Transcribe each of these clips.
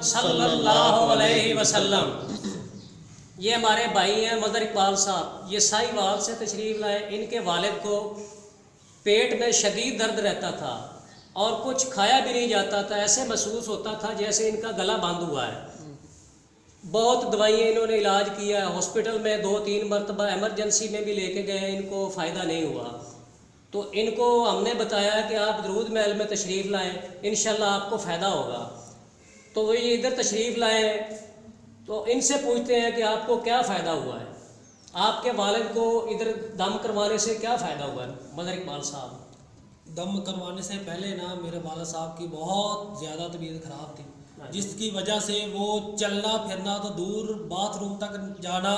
सल्लल्लाहु अलैहि वसल्लम। ये हमारे भाई हैं मदर इकबाल साहब, ये साहिवाल से तशरीफ़ लाए। इनके वालिद को पेट में शदीद दर्द रहता था और कुछ खाया भी नहीं जाता था। ऐसे महसूस होता था जैसे इनका गला बंद हुआ है। बहुत दवाइयाँ इन्होंने इलाज किया है, हॉस्पिटल में 2-3 मरतबा एमरजेंसी में भी लेके गए, इनको फ़ायदा नहीं हुआ। तो इनको हमने बताया कि आप दरूद महल में तशरीफ़ लाएँ, इंशाल्लाह आपको फ़ायदा होगा। तो वो ये इधर तशरीफ़ लाए, तो इनसे पूछते हैं कि आपको क्या फ़ायदा हुआ है, आपके वालिद को इधर दम करवाने से क्या फ़ायदा हुआ है मदर इकबाल साहब? दम करवाने से पहले ना मेरे वाला साहब की बहुत ज़्यादा तबीयत ख़राब थी, जिसकी वजह से वो चलना फिरना तो दूर, बाथरूम तक जाना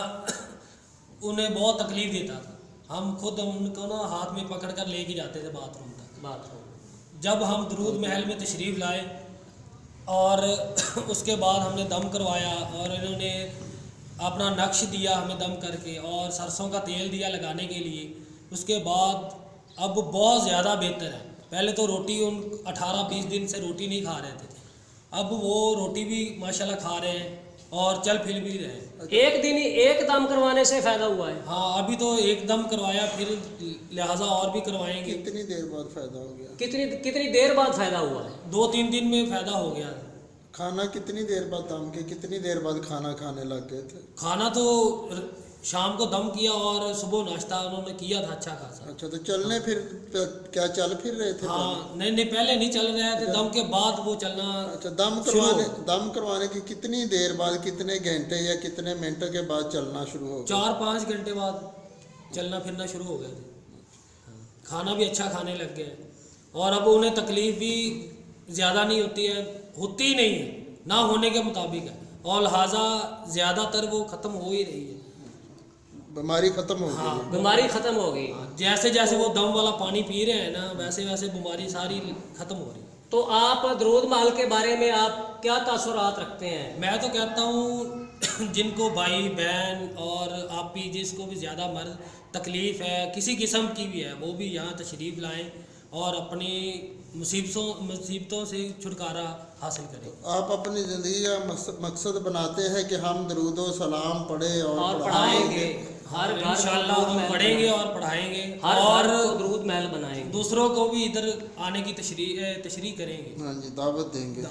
उन्हें बहुत तकलीफ़ देता था। हम खुद उनको ना हाथ में पकड़ कर लेके जाते थे बाथरूम तक। जब हम दरूद महल में तशरीफ़ लाए और उसके बाद हमने दम करवाया और इन्होंने अपना नक्श दिया हमें दम करके और सरसों का तेल दिया लगाने के लिए। उसके बाद अब बहुत ज़्यादा बेहतर है। पहले तो रोटी उन 18-20 दिन से रोटी नहीं खा रहे थे, अब वो रोटी भी माशाल्लाह खा रहे हैं और चल फिर भी रहे हैं। एक दिन ही एक दम करवाने से फ़ायदा हुआ है? हाँ, अभी तो एक दम करवाया, फिर लिहाजा और भी करवाएंगे। कितनी देर बाद फ़ायदा हो गया? कितनी देर बाद फ़ायदा हुआ है? 2-3 दिन में फ़ायदा हो गया। खाना कितनी देर बाद दम के, कितनी देर बाद खाना खाने लग गए थे? खाना तो शाम को दम किया और सुबह नाश्ता उन्होंने किया था अच्छा खासा। अच्छा, तो चलने फिर क्या चल फिर रहे थे? हाँ, नहीं पहले नहीं चल रहे थे, दम के बाद वो चलना। अच्छा, दम करवाने की कितनी देर बाद, कितने घंटे या कितने मिनटों के बाद चलना शुरू हो गया? 4-5 घंटे बाद चलना फिरना शुरू हो गए थे। खाना भी अच्छा खाने लग गए और अब उन्हें तकलीफ़ भी ज़्यादा नहीं होती है, होती ही नहीं है, ना होने के मुताबिक है, और लिहाजा ज़्यादातर वो ख़त्म हो ही रही है। बीमारी ख़त्म हो गई? हाँ, बीमारी ख़त्म हो गई। जैसे जैसे वो दम वाला पानी पी रहे हैं ना, वैसे वैसे बीमारी सारी ख़त्म हो रही है। तो आप दरूद महल के बारे में आप क्या तासुरात रखते हैं? मैं तो कहता हूँ जिनको भाई बहन और आपी जिसको भी ज़्यादा मर्ज तकलीफ़ है, किसी किस्म की भी है, वो भी यहाँ तशरीफ़ लाएँ और अपनी मुसीबतों से छुटकारा हासिल करें। आप अपनी ज़िंदगी का मकसद बनाते हैं कि हम दरूद व सलाम पढ़ें और पढ़ाएंगे, हर घर इंशाअल्लाह हम पढ़ेंगे और पढ़ाएंगे, हर और घर को दरूद महल बनाएंगे, दूसरों को भी इधर आने की तशरीह करेंगे। हाँ जी, दावत देंगे।